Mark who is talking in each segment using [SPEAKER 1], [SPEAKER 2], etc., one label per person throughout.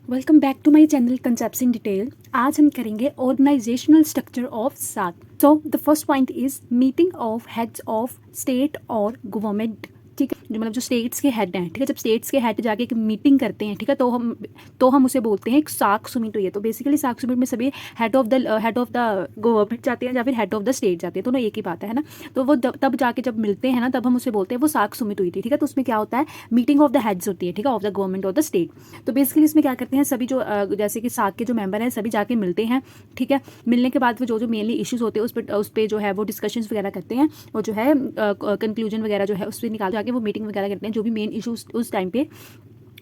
[SPEAKER 1] Welcome back to my channel concepts in detail. आज हम करेंगे ऑर्गेनाइजेशनल स्ट्रक्चर ऑफ साक। So the first point is meeting of heads of state और government. ठीक है, जो मतलब जो स्टेट्स के हेड हैं, ठीक है, जब स्टेट्स के हेड जाके एक मीटिंग करते हैं, ठीक है, तो हम उसे बोलते हैं एक साक सुमिट हुई है। तो बेसिकली साक सुमिट में सभी हेड ऑफ द गवर्नमेंट जाते हैं या फिर हेड ऑफ द स्टेट जाते हैं, दोनों एक ही बात है ना। तो वो तब जाके जब मिलते हैं ना, तब हम उसे बोलते हैं वो साक सुमिट हुई थी। ठीक है, तो उसमें क्या होता है, मीटिंग ऑफ द हेड्स होती है, ठीक है, of the government of the state. तो बेसिकली इसमें क्या करते हैं, सभी जो जैसे कि साक के जो मेंबर हैं सभी जाके मिलते हैं। ठीक है, मिलने के बाद वो जो मेनली इश्यूज होते हैं उस पर जो है वो डिस्कशंस वगैरह करते हैं, और जो है कंक्लूजन वगैरह जो है उस पर निकाल जाके वो मीटिंग वगैरह करते हैं, जो भी मेन इशूज उस टाइम पे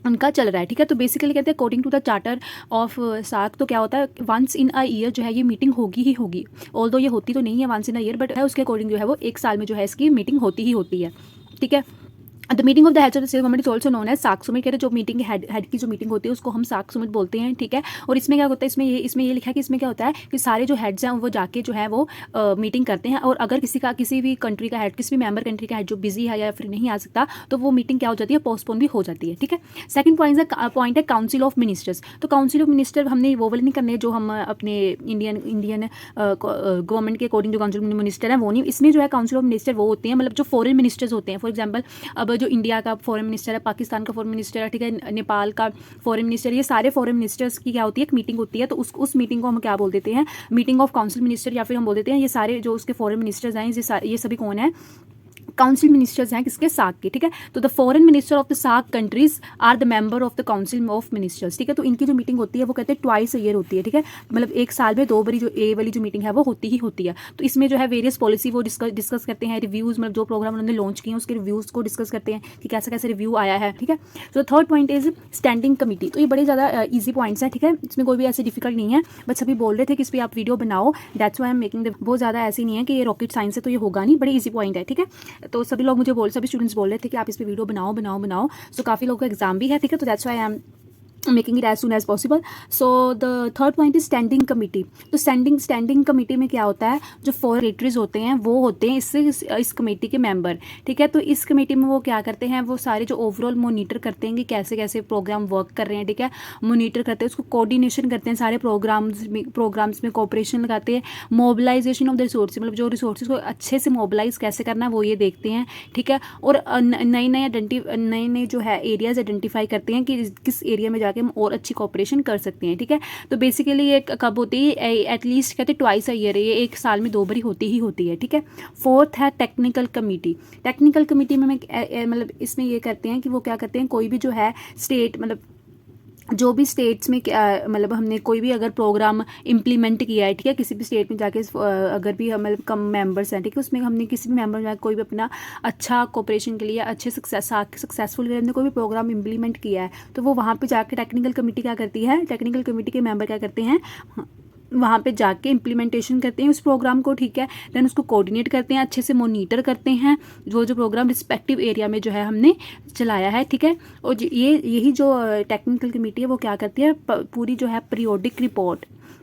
[SPEAKER 1] उनका चल रहा है। ठीक है, तो बेसिकली कहते हैं according to the charter of साक, तो क्या होता है, वंस इन अ ईयर जो है ये मीटिंग होगी ही होगी। ऑल्दो ये होती तो नहीं है once in a year, but है उसके अकॉर्डिंग जो है वो एक साल में जो है इसकी मीटिंग होती ही होती है। ठीक है, the meeting of the heads of the state government is also known as साक सुमिट। कहते हैं जो मीटिंग हेड की जो मीटिंग होती है उसको हम साक सुमिट बोलते हैं। ठीक है, और इसमें क्या होता है, इसमें ये लिखा है कि इसमें क्या होता है कि सारे जो हेड्स हैं वो जाके जो है वो मीटिंग करते हैं, और अगर किसी भी कंट्री का हेड, किसी भी मेंबर कंट्री का हेड जो बिजी है या फिर नहीं आ सकता, तो वो मीटिंग क्या हो जाती है, पोस्टपोन भी हो जाती है। ठीक है, सेकंड पॉइंट है काउंसिल ऑफ मिनिस्टर्स। तो काउंसिल ऑफ मिनिस्टर हमने वो वाले नहीं करने जो हम अपने इंडियन गवर्नमेंट के अकॉर्डिंग जो काउंसिल ऑफ मिनिस्टर है वो नहीं। इसमें जो है काउंसिल ऑफ मिनिस्टर वो होते हैं मतलब जो फॉरेन मिनिस्टर्स होते हैं। फॉर एग्जाम्पल अब जो इंडिया का फॉरेन मिनिस्टर है, पाकिस्तान का फॉरेन मिनिस्टर है, ठीक है, नेपाल का फॉरेन मिनिस्टर, ये सारे फॉरेन मिनिस्टर्स की क्या होती है, एक मीटिंग होती है। तो उस मीटिंग को हम क्या बोल देते हैं, मीटिंग ऑफ काउंसिल मिनिस्टर, या फिर हम बोल देते हैं ये सारे जो उसके फॉरेन मिनिस्टर्स हैं ये सभी कौन है, काउंसिल मिनिस्टर्स हैं किसके, साक के। ठीक है, तो the foreign minister of the साक countries are the member of the council of ministers. ठीक है, तो इनकी जो मीटिंग होती है वो कहते हैं ट्वाइस अ ईयर होती है। ठीक है, मतलब एक साल में 2 बारी जो ए वाली जो मीटिंग है वो होती ही होती है। तो इसमें जो है वेरियस पॉलिसी वो डिस्कस करते हैं, रिव्यूज मतलब जो प्रोग्राम उन्होंने लॉन्च किए हैं उसके रिव्यूज को डिस्कस करते हैं कि कैसा कैसा रिव्यू आया है। ठीक है, तो third point is standing committee. तो ये बड़े ज़्यादा ईजी पॉइंट्स हैं। ठीक है, इसमें कोई भी ऐसे डिफिकल्ट नहीं है, बट सभी बोल रहे थे कि इस पर आप वीडियो बनाओ, that's why I am making the. बहुत ज़्यादा ऐसी नहीं है कि ये रॉकेट साइंस है तो ये होगा नहीं, बड़े ईजी पॉइंट है। ठीक है, तो सभी लोग मुझे सभी स्टूडेंट्स बोल रहे थे कि आप इस पे वीडियो बनाओ। सो काफ़ी लोगों का एग्जाम भी है। ठीक है, तो that's why I am making it as soon as possible. So the third point is standing committee. तो स्टैंडिंग कमेटी में क्या होता है, जो फॉरेन सेक्रेटरीज होते हैं वो होते हैं इस कमेटी के मेंबर। ठीक है, तो इस कमेटी में वो क्या करते हैं, वो सारे जो ओवरऑल मोनीटर करते हैं कि कैसे कैसे प्रोग्राम वर्क कर रहे हैं। ठीक है, मोनीटर करते हैं, उसको कोऑर्डिनेशन करते हैं, सारे प्रोग्राम्स में कोऑपरेशन लगाते हैं, मोबिलाइजेशन ऑफ द रिसोर्स, मतलब जो रिसोर्सेज को अच्छे से मोबिलाइज कैसे करना है वो ये देखते हैं। ठीक है, और नए जो है एरियाज आइडेंटिफाई करते हैं कि किस एरिया में हम और अच्छी कोऑपरेशन कर सकते हैं। ठीक है, तो बेसिकली ये कब होती है, एटलीस्ट कहते हैं ट्वाइस अ ईयर, ये एक साल में 2 बारी होती ही होती है। ठीक है, फोर्थ है टेक्निकल कमेटी। टेक्निकल कमेटी में मतलब इसमें ये करते हैं कि वो क्या करते हैं, कोई भी जो है स्टेट मतलब जो भी स्टेट्स में मतलब हमने कोई भी अगर प्रोग्राम इम्प्लीमेंट किया है, ठीक है, किसी भी स्टेट में जाके अगर भी मतलब कम मेंबर्स हैं, ठीक है, उसमें हमने किसी भी मेंबर में कोई भी अपना अच्छा कोऑपरेशन के लिए अच्छे सक्सेसफुल के लिए हमने कोई भी प्रोग्राम इम्प्लीमेंट किया है, तो वो वहाँ पे जाके टेक्निकल कमेटी क्या करती है, टेक्निकल कमेटी के मेंबर क्या करते हैं, वहाँ पे जाके इम्प्लीमेंटेशन करते हैं उस प्रोग्राम को। ठीक है, देन उसको कोऑर्डिनेट करते हैं, अच्छे से मोनीटर करते हैं जो प्रोग्राम रिस्पेक्टिव एरिया में जो है हमने चलाया है। ठीक है, और यही जो टेक्निकल कमेटी है वो क्या करती है, पूरी जो है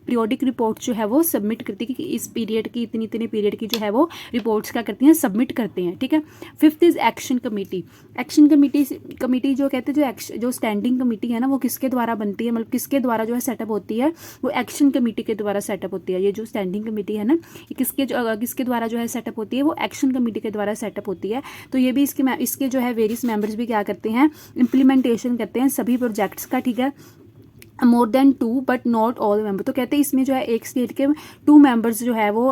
[SPEAKER 1] पीरियोडिक रिपोर्ट जो है वो सबमिट करती है कि इस पीरियड की इतनी पीरियड की जो है वो रिपोर्ट्स क्या करती हैं, सबमिट करते हैं। ठीक है, fifth is action committee. Action committee जो कहते हैं जो स्टैंडिंग कमेटी है ना वो किसके द्वारा बनती है, मतलब किसके द्वारा जो है सेटअप होती है, वो एक्शन कमेटी के द्वारा सेटअप होती है। ये जो स्टैंडिंग कमेटी है ना ये किसके द्वारा जो है सेटअप होती है, वो एक्शन कमेटी के द्वारा सेटअप होती है। तो ये भी इसके जो है वेरियस मेंबर्स भी क्या करते हैं, इम्प्लीमेंटेशन करते हैं सभी प्रोजेक्ट्स का। ठीक है, more than 2 but not all member. तो कहते हैं इसमें जो है एक स्टेट के 2 मेंबर्स जो है वो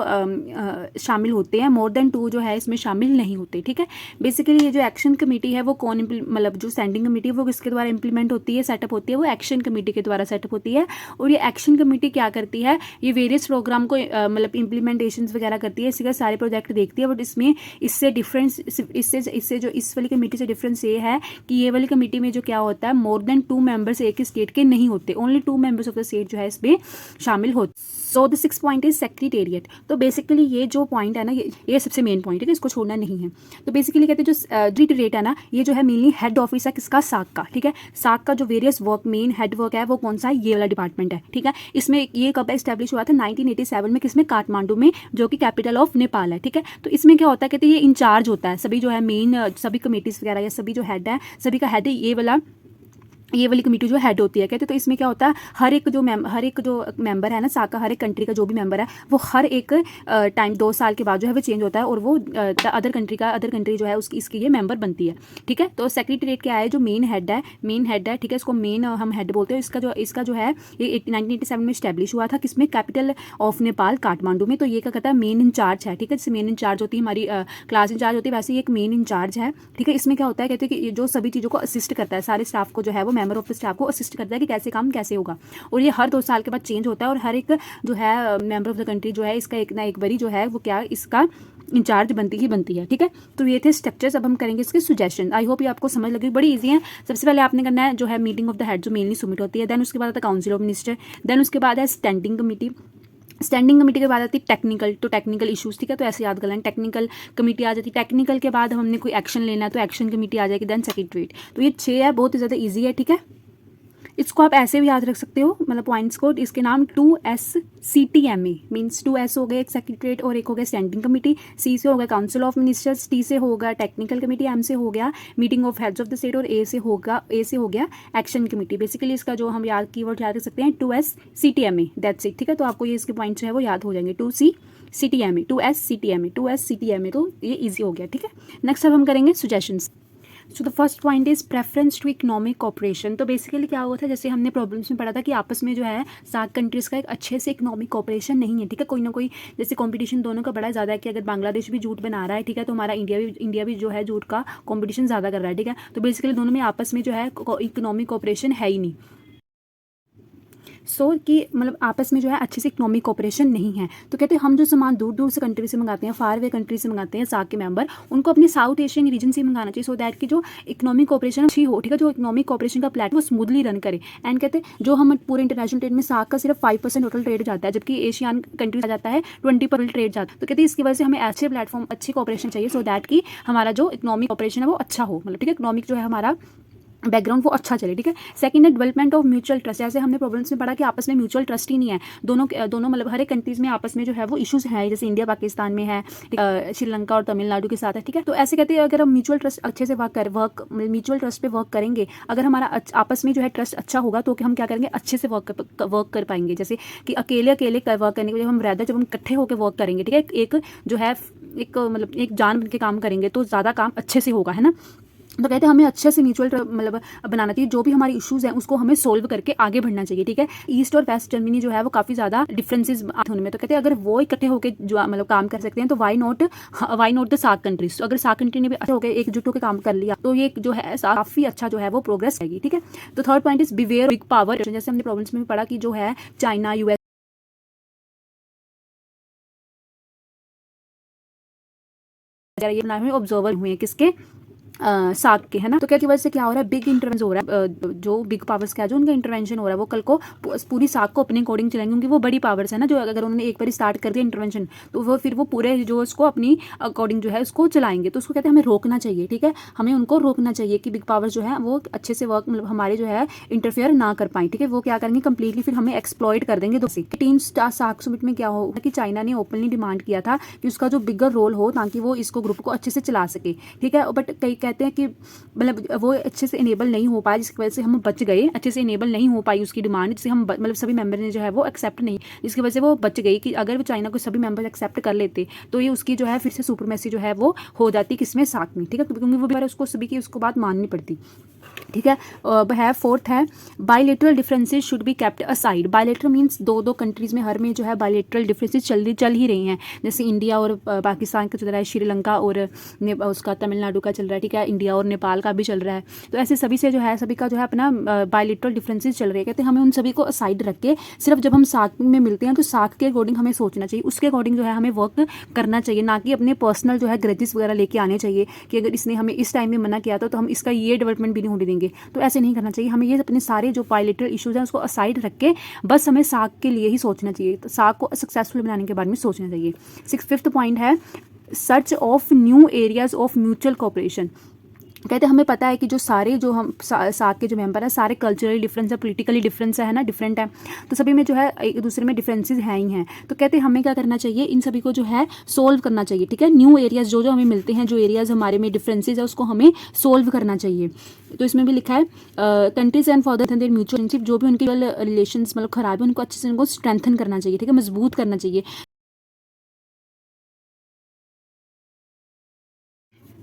[SPEAKER 1] शामिल होते हैं, मोर देन 2 जो है इसमें शामिल नहीं होते। ठीक है, बेसिकली ये जो एक्शन कमेटी है वो कौन मतलब जो स्टैंडिंग कमेटी है वो किसके द्वारा इंप्लीमेंट होती है, सेटअप होती है, वो एक्शन कमेटी के द्वारा सेटअप होती है। और ये एक्शन कमेटी क्या करती है, ये वेरियस प्रोग्राम को मतलब इम्प्लीमेंटेशन वगैरह करती है, इसके सारे प्रोजेक्ट देखती है। बट इसमें इससे डिफरेंस इससे जो इस वाली कमेटी से डिफरेंस ये है कि ये वाली कमेटी में जो क्या होता है, मोर देन 2 मेंबर्स एक स्टेट के नहीं होते, only 2 members of the state जो है इसमें शामिल होते। So the 6th point is secretariat. तो बेसिकली ये जो पॉइंट है ना ये सबसे मेन पॉइंट है, इसको छोड़ना नहीं है। तो बेसिकली कहते हैं जो सेक्रेटेरिएट है ना ये जो है मेनली हेड ऑफिस है किसका, साक का। ठीक है, साक का जो various work main head work है वो कौन सा है, ये वाला डिपार्टमेंट है। ठीक है, इसमें ये कब एस्टेब्लिश हुआ था, 1987 में, किसमें, काठमांडू में, जो कि कैपिटल ऑफ नेपाल है। ठीक है, तो इसमें क्या होता है, कहते हैं ये इंचार्ज होता है सभी जो है मेन सभी कमेटीज वगैरह या सभी जो हेड है सभी का हेड है ये वाला ये वाली कमेटी जो हेड होती है कहते, तो इसमें क्या होता है, हर एक जो मेंबर है ना साक का, हर एक कंट्री का जो भी मेंबर है वो हर एक टाइम 2 साल के बाद जो है वो चेंज होता है और वो अदर कंट्री जो है उसकी इसकी ये मेंबर बनती है। ठीक है, तो सेक्रेटरीट क्या है, जो मेन हेड है, ठीक है, इसको मेन हम हेड बोलते हैं। इसका जो है ये 1987 में स्टैब्लिश हुआ था, किसमें, कैपिटल ऑफ नेपाल काठमांडू में। तो ये क्या कहता है, मेन इंचार्ज है। ठीक है, जैसे मेन इंचार्ज होती है हमारी क्लास इंचार्ज होती है, वैसे ही एक मेन इंचार्ज है। ठीक है, इसमें क्या होता है, कहते हैं कि जो सभी चीज़ों को असिस्ट करता है, सारे स्टाफ को जो है वो मेंबर ऑफ द स्टाफ को असिस्ट करता है कि कैसे काम कैसे होगा। और ये हर 2 साल के बाद चेंज होता है और हर एक जो है मेंबर ऑफ द कंट्री जो है इसका एक ना एक बारी जो है वो क्या इसका इंचार्ज बनती है। ठीक है, तो ये थे स्ट्रक्चर्स। अब हम करेंगे इसके सुजेशन। आई होप ये आपको समझ लगी, बड़ी इजी है। सबसे पहले आपने करना है जो है मीटिंग ऑफ द हेड जो मेनली सबमिट होती है, देन उसके बाद आता है काउंसिल ऑफ मिनिस्टर, देन उसके बाद है स्टैंडिंग कमेटी। स्टैंडिंग कमेटी के बाद आती है टेक्निकल, तो टेक्निकल इश्यूज। ठीक है, तो ऐसे याद कर लें, टेक्निकल कमेटी आ जाती है। टेक्निकल के बाद हमने कोई एक्शन लेना है तो एक्शन कमेटी आ जाएगी, देन सेक्रेटरीट। तो ये 6 है, बहुत ही ज़्यादा ईजी है। ठीक है, इसको आप ऐसे भी याद रख सकते हो, मतलब पॉइंट्स को। इसके नाम 2SCTMA मीन्स 2S हो गया एक सेक्रेटरीट और एक हो गया स्टैंडिंग कमेटी, C से हो गया काउंसिल ऑफ मिनिस्टर्स, T से होगा टेक्निकल कमेटी, M से हो गया meeting of heads of the state और A से हो गया एक्शन कमेटी। बेसिकली इसका जो हम कीवर्ड याद रख सकते हैं 2SCTMA, दैट्स इट। ठीक है, तो आपको ये इसके पॉइंट्स जो है वो याद हो जाएंगे, 2SCTMA, तो ये ईजी हो गया। ठीक है, नेक्स्ट अब हम करेंगे suggestions. So the first point is preference to economic cooperation. तो बेसिकली क्या हुआ था, जैसे हमने प्रॉब्लम्स में पढ़ा था कि आपस में जो है सार्क कंट्रीज़ का एक अच्छे से इकोनॉमिक कॉपरेशन नहीं है। ठीक है, कोई ना कोई जैसे कंपटीशन दोनों का बड़ा ज़्यादा है कि अगर बांग्लादेश भी जूट बना रहा है, ठीक है, तो हमारा इंडिया भी जो है जूट का कॉम्पिटिशन ज़्यादा कर रहा है। ठीक है, तो बेसिकली दोनों में आपस में जो है इकोनॉमिक कॉपरेशन है ही नहीं। कि मतलब आपस में जो है अच्छे से इकोनॉमिक कोऑपरेशन नहीं है। तो कहते हैं हम जो सामान दूर दूर से कंट्री से मंगाते हैं, फार वे कंट्री से मंगाते हैं सार्क के मेंबर, उनको अपने साउथ एशियन रीजन से मंगाना चाहिए, सो दैट कि जो इकोनॉमिक कोऑपरेशन अच्छी हो। ठीक है, जो इकोनॉमिक कोऑपरेशन का प्लेटफॉर्म स्मूथली रन करे। एंड कहते हैं जो हम पूरे इंटरनेशनल ट्रेड में सार्क का सिर्फ 5% टोटल ट्रेड जाता है, जबकि एशियन कंट्रीज आ जाता है 20% ट्रेड जाता है। तो कहते हैं इसकी वजह से हमें अच्छे प्लेटफॉर्म अच्छी कोऑपरेशन चाहिए, सो दैट कि हमारा जो इकोनॉमिक कोऑपरेशन है वो अच्छा हो, मतलब ठीक है, इकोनॉमिक जो है हमारा बैकग्राउंड वो अच्छा चले। ठीक है, सेकंड है डेवलपमेंट ऑफ म्यूचुअल ट्रस्ट। जैसे हमने प्रॉब्लम्स में पढ़ा कि आपस में म्यूचुअल ट्रस्ट ही नहीं है, दोनों मतलब हर एक कंट्रीज में आपस में जो है वो इश्यूज है, जैसे इंडिया पाकिस्तान में है, श्रीलंका और तमिलनाडु के साथ है। ठीक है, तो ऐसे कहते हैं अगर हम म्यूचुअल ट्रस्ट अच्छे से म्यूचुअल ट्रस्ट पे वर्क करेंगे, अगर हमारा आपस में जो है ट्रस्ट अच्छा होगा तो हम क्या करेंगे, अच्छे से वर्क कर पाएंगे। जैसे कि अकेले वर्क करने के जब हम इकट्ठे होकर वर्क करेंगे, ठीक है, एक जो है मतलब एक जान बन के काम करेंगे तो ज़्यादा काम अच्छे से होगा, है ना। तो कहते हैं हमें अच्छे से म्यूचुअल मतलब बनाना चाहिए, जो भी हमारी इश्यूज हैं उसको हमें सोल्व करके आगे बढ़ना चाहिए। ठीक है, ईस्ट और वेस्ट जर्मनी जो है वो काफ़ी ज़्यादा डिफरेंसेस होने में, तो कहते हैं अगर वो इकट्ठे होकर जो मतलब काम कर सकते हैं तो why not the SAARC countries. तो अगर सार्क कंट्री ने भी अच्छे होकर एकजुट होकर काम कर लिया तो ये जो है काफ़ी अच्छा जो है वो प्रोग्रेस आएगी। ठीक है, तो third point is beware big power. जैसे हमने प्रॉब्लम्स में भी पढ़ा कि जो है चाइना, US ये बनाए हुए ऑब्जर्वर हुए हैं किसके, सार्क के, है ना। तो क्या की वजह से क्या हो रहा है, बिग इंटरवेंशन हो रहा है, जो बिग पावर्स क्या है जो उनका इंटरवेंशन हो रहा है वो कल को पूरी सार्क को अपने अकॉर्डिंग चलाएंगे, क्योंकि वो बड़ी पावर्स है ना, जो अगर उन्होंने एक बार स्टार्ट कर दिया इंटरवेंशन तो वो फिर वो पूरे जो उसको अपनी अकॉर्डिंग जो है उसको चलाएंगे। तो उसको कहते हैं हमें रोकना चाहिए। ठीक है, हमें उनको रोकना चाहिए कि बिग पावर जो है वो अच्छे से वर्क मतलब हमारे जो है इंटरफेयर ना कर पाए। ठीक है, वो क्या करेंगे कंप्लीटली फिर हमें एक्सप्लॉइट कर देंगे। 18 सार्क समिट में क्या हो कि चाइना ने ओपनली डिमांड किया था कि उसका जो बिगर रोल हो ताकि वो इसको ग्रुप को अच्छे से चला सके। ठीक है, बट कई कहते हैं कि मतलब वो अच्छे से इनेबल नहीं हो पाया, जिसकी वजह से हम बच गए, अच्छे से इनेबल नहीं हो पाई उसकी डिमांड, जिससे हम मतलब सभी मेंबर ने जो है वो एक्सेप्ट नहीं, जिसकी वजह से वो बच गई। कि अगर वो चाइना को सभी मेंबर एक्सेप्ट कर लेते तो ये उसकी जो है फिर से सुपरमेसी जो है वो हो जाती किसमें, सार्क में। ठीक है, क्योंकि वो बार उसको सभी की उसको बात माननी पड़ती। ठीक है, फोर्थ है bilateral differences should be kept aside. Bilateral means दो कंट्रीज में हर में जो है बायलेटरल डिफरेंसेस चल ही रही हैं, जैसे इंडिया और पाकिस्तान का चल रहा है, श्रीलंका और उसका तमिलनाडु का चल रहा है। ठीक है, इंडिया और नेपाल का भी चल रहा है। तो ऐसे सभी से जो है सभी का जो है अपना बायलेटरल डिफरेंसेस चल रहे हैं। कहते हैं हमें उन सभी को असाइड रख के सिर्फ जब हम सार्क में मिलते हैं तो सार्क के अकॉर्डिंग हमें सोचना चाहिए, उसके अकॉर्डिंग जो है हमें वर्क करना चाहिए, ना कि अपने पर्सनल जो है ग्रजेस वगैरह लेके आने चाहिए कि अगर इसने हमें इस टाइम में मना किया था तो हम इसका ये डेवलपमेंट भी नहीं होने देंगे। तो ऐसे नहीं करना चाहिए, हमें ये अपने सारे जो बायलेटरल इश्यूज हैं उसको असाइड रख के बस हमें सार्क के लिए ही सोचना चाहिए, तो सार्क को सक्सेसफुल बनाने के बारे में सोचना चाहिए। फिफ्थ पॉइंट है search of new areas of mutual cooperation. कहते हैं हमें पता है कि जो सारे जो हम साथ के जो मेंबर हैं सारे कल्चरली डिफरेंस है, पॉलिटिकली डिफरेंस है ना, डिफरेंट है, तो सभी में जो है एक दूसरे में डिफरेंसेस हैं ही हैं। तो कहते हैं हमें क्या करना चाहिए, इन सभी को जो है सोल्व करना चाहिए, ठीक है। न्यू एरियाज़ जो जो हमें मिलते हैं, जो एरियाज़ हमारे में डिफरेंसेज है उसको हमें सोल्व करना चाहिए। तो इसमें भी लिखा है countries and for their mutual friendship, जो भी उनके रिलेशंस मतलब खराब है उनको अच्छे से उनको स्ट्रेंथन करना चाहिए, ठीक है, मजबूत करना चाहिए।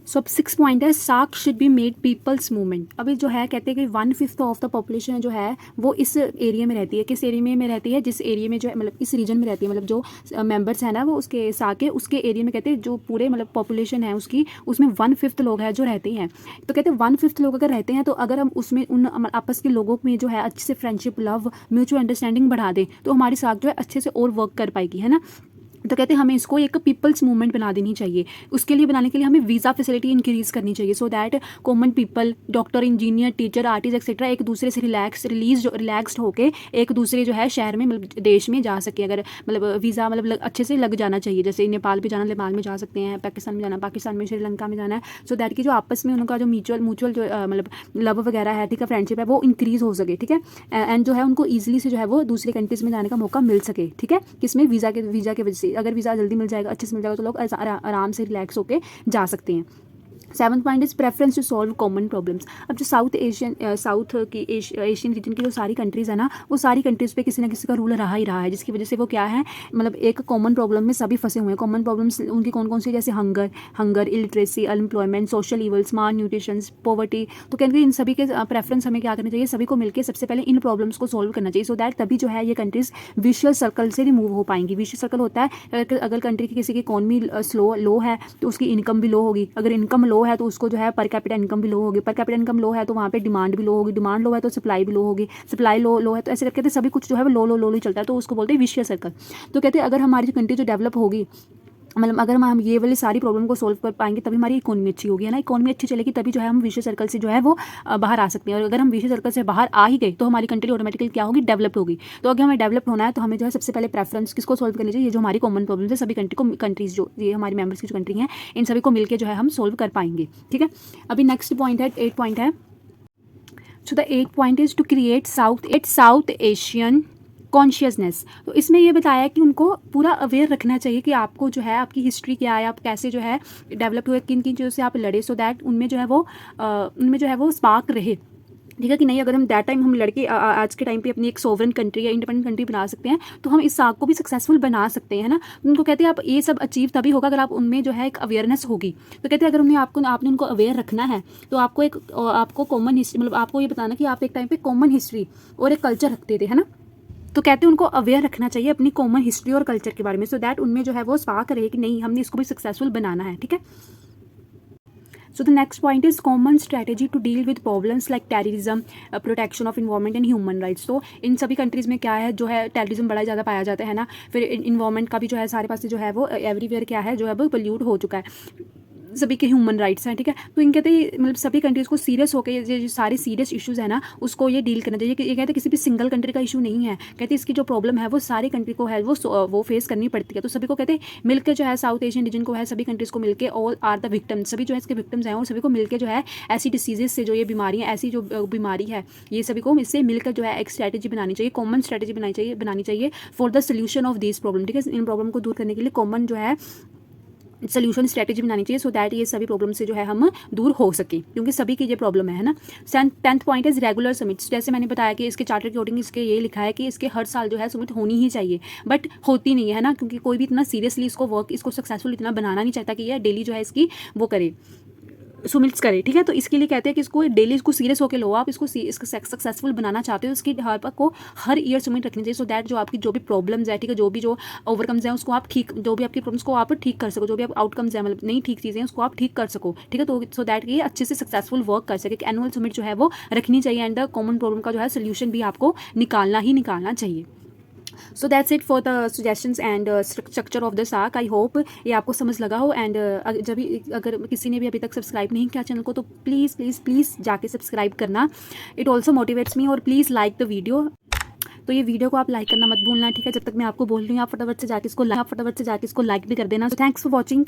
[SPEAKER 1] सो अब 6 पॉइंट है, SAARC should be made people's movement. अभी जो है कहते हैं कि 1/5 ऑफ द पॉपुलेशन जो है वो इस एरिया में रहती है। किस एरिया में रहती है, जिस एरिया में जो है मतलब इस रीजन में रहती है, मतलब जो मेंबर्स हैं ना वो उसके सार्क के उसके एरिया में कहते हैं जो पूरे मतलब पॉपुलेशन है उसकी, उसमें 1/5 लोग हैं जो रहते हैं। तो कहते हैं 1/5 लोग अगर रहते हैं तो अगर हम उसमें उन आपस के लोगों में जो है अच्छे से फ्रेंडशिप, लव, म्यूचुअल अंडरस्टैंडिंग बढ़ा दें तो हमारी सार्क जो है अच्छे से और वर्क कर पाएगी, है ना। तो कहते हैं हमें इसको एक पीपल्स मूवमेंट बना देनी चाहिए। उसके लिए बनाने के लिए हमें वीज़ा फैसिलिटी इंक्रीज़ करनी चाहिए, so that common people, doctor, engineer, teacher, artist etcetera एक दूसरे से रिलैक्स्ड होकर एक दूसरे जो है शहर में मतलब देश में जा सके। अगर मतलब वीज़ा मतलब अच्छे से लग जाना चाहिए, जैसे नेपाल भी जाना, नेपाल में जा सकते हैं, पाकिस्तान में जाना, पाकिस्तान में, श्रीलंका में जाना है, सो दैट कि जो आपस में उनका जो म्यूचुअल जो मतलब लव वगैरह है, ठीक है, फ्रेंडशिप है, वो इंक्रीज़ हो सके, ठीक है। एंड जो है उनको ईजिली से जो है वो दूसरे कंट्रीज़ में जाने का मौका मिल सके, ठीक है, किसमें, वीज़ा की वजह से। अगर वीज़ा जल्दी मिल जाएगा, अच्छे से मिल जाएगा तो लोग आराम से रिलैक्स होकर जा सकते हैं। 7th point is preference to solve common problems. अब जो साउथ एशियन रीजन की जो सारी कंट्रीज़ है ना, वो सारी कंट्रीज़ पे किसी ना किसी का रूल रहा ही रहा है, जिसकी वजह से वो क्या है मतलब एक कॉमन प्रॉब्लम में सभी फंसे हुए हैं। कॉमन प्रॉब्लम्स उनकी कौन कौन सी, जैसे hunger, illiteracy, unemployment, social evils, malnutrition, poverty. तो कहते हैं इन सभी के प्रेफरेंस हमें क्या करना चाहिए, सभी को मिलकर सबसे पहले इन प्रॉब्लम्स को सॉल्व करना चाहिए, सो दैट तभी जो है ये कंट्रीज़ विशियस सर्कल से रिमूव हो पाएंगी। विशियस सर्कल होता है अगर कंट्री की किसी की इकॉनमी लो है तो उसकी इनकम भी लो होगी, अगर इनकम लो है तो उसको जो है पर कैपिटा इनकम भी लो होगी, पर कैपिटा इनकम लो है तो वहाँ पे डिमांड भी लो होगी, डिमांड लो है तो सप्लाई भी लो होगी, सप्लाई लो है तो ऐसे करके सभी कुछ जो है वो लो ही चलता है, तो उसको बोलते हैं विशियस सर्कल। तो कहते हैं अगर हमारी कंट्री जो डेवलप होगी, मतलब अगर हम ये वाली सारी प्रॉब्लम को सोल्व कर पाएंगे तभी हमारी इकोनॉमी अच्छी होगी, है ना। इकोनॉमी अच्छी चलेगी तभी जो है हम विशेष सर्कल से जो है वो बाहर आ सकते हैं, और अगर हम विशेष सर्कल से बाहर आ ही गए तो हमारी कंट्री ऑटोमेटिकली क्या होगी, डेवलप होगी। तो अगर हमें डेवलप होना है तो हमें जो है सबसे पहले प्रेफरेंस किसको सोल्व करनी चाहिए, ये जो हमारी कॉमन प्रॉब्लम है सभी कंट्रीज जो ये हमारी मेंबर्स की जो कंट्री हैं इन सभी को मिलकर जो है हम सोल्व कर पाएंगे, ठीक है। अभी नेक्स्ट पॉइंट है 8 पॉइंट है। So the 8 point is to create South Asian consciousness. तो इसमें ये बताया कि उनको पूरा अवेयर रखना चाहिए कि आपको जो है आपकी हिस्ट्री क्या है, आप कैसे जो है डेवलप हुए, किन किन चीज़ों से आप लड़े, सो दैट उनमें जो है वो स्पार्क रहे, ठीक है कि नहीं। अगर हम दैट टाइम हम लड़के आज के टाइम पे अपनी एक सोवरेन कंट्री या इंडिपेंडेंट कंट्री बना सकते हैं तो हम इस साग को भी सक्सेसफुल बना सकते हैं, ना। उनको कहते हैं आप ये सब अचीव तभी होगा अगर आप उनमें जो है एक अवेयरनेस होगी। तो कहते हैं अगर आपने उनको अवेयर रखना है तो आपको कॉमन हिस्ट्री, मतलब आपको ये बताना कि आप एक टाइम पे कॉमन हिस्ट्री और एक कल्चर रखते थे, है ना। तो कहते हैं उनको अवेयर रखना चाहिए अपनी कॉमन हिस्ट्री और कल्चर के बारे में, सो दैट उनमें जो है वो स्पार्क रहे कि नहीं हमने इसको भी सक्सेसफुल बनाना है, ठीक है। So the next point is common strategy to deal with problems like terrorism, protection of environment and human rights। तो इन सभी कंट्रीज़ में क्या है जो है टेररिज्म बड़ा ज़्यादा पाया जाता है ना, फिर इन्वायरमेंट का भी जो है सारे पास जो है वो एवरीवेयर क्या है जो है वो पोल्यूट हो चुका है, सभी के ह्यूमन राइट्स हैं, ठीक है। तो इन कहते हैं मतलब सभी कंट्रीज़ को सीरियस होकर ये जो सारे सीरियस इश्यूज़ है ना उसको ये डील करना चाहिए। ये कहते हैं किसी भी सिंगल कंट्री का इशू नहीं है, कहते हैं इसकी जो प्रॉब्लम है वो सारी कंट्री को है वो फेस करनी पड़ती है। तो सभी को कहते हैं मिलकर जो है साउथ एशियन रीजन को है सभी कंट्रीज़ को मिलकर ऑल आर द विक्टिम्स, सभी जो है इसके विक्टिम्स हैं और सभी को मिलकर जो है ऐसी डिसीजेज से जो ये बीमारियाँ ऐसी जो बीमारी है ये सभी को इससे मिलकर जो है एक स्ट्रैटेजी बनानी चाहिए, कॉमन स्ट्रैटेजी बनानी चाहिए for the solution of this problem, ठीक है। इन प्रॉब्लम को दूर करने के लिए कॉमन जो है सोल्यूशन स्ट्रैटेजी बनानी चाहिए, सो दैट ये सभी प्रॉब्लम से जो है हम दूर हो सके, क्योंकि सभी की ये प्रॉब्लम है ना। 10th point is regular summits. जैसे मैंने बताया कि इसके चार्टर के अकॉर्डिंग इसके ये लिखा है कि इसके हर साल जो है समिट होनी ही चाहिए, बट होती नहीं है ना, क्योंकि कोई भी इतना सीरियसली इसको सक्सेसफुल इतना बनाना नहीं चाहता कि ये डेली जो है इसकी वो करे, सुमिट्स करे, ठीक है। तो इसके लिए कहते हैं कि इसको डेली इसको सीरियस होकर लो, आप इसको सक्सेसफुल बनाना चाहते हो, इसकी को हर ईयर सुमिट रखनी चाहिए, सो दैट जो आपकी जो भी प्रॉब्लम्स है, ठीक है, जो ओवरकम्स हैं उसको आप ठीक, जो भी आपकी प्रॉब्लम्स को आप ठीक कर सको, जो भी आप आउटकम्स हैं मतलब नहीं ठीक चीज़ें उसको आप ठीक कर सको, ठीक है। तो सो दैट ये अच्छे से सक्सेसफुल वर्क कर सके। एनुअल सुमिट जो है वो रखनी चाहिए एंड द कॉमन प्रॉब्लम का जो है सोल्यूशन भी आपको निकालना चाहिए। So that's it for the suggestions and structure of the sack. I hope ये आपको समझ लगा हो, एंड अगर किसी ने भी अभी तक सब्सक्राइब नहीं किया चैनल को तो प्लीज़ जाके सब्सक्राइब करना, इट ऑल्सो मोटिवेट्स मी, और प्लीज़ लाइक द वीडियो। तो ये वीडियो को आप लाइक करना मत भूलना, ठीक है। जब तक मैं आपको बोल रही हूँ आप फटाफट से जाके इसको लाइक भी कर देना। So thanks for watching.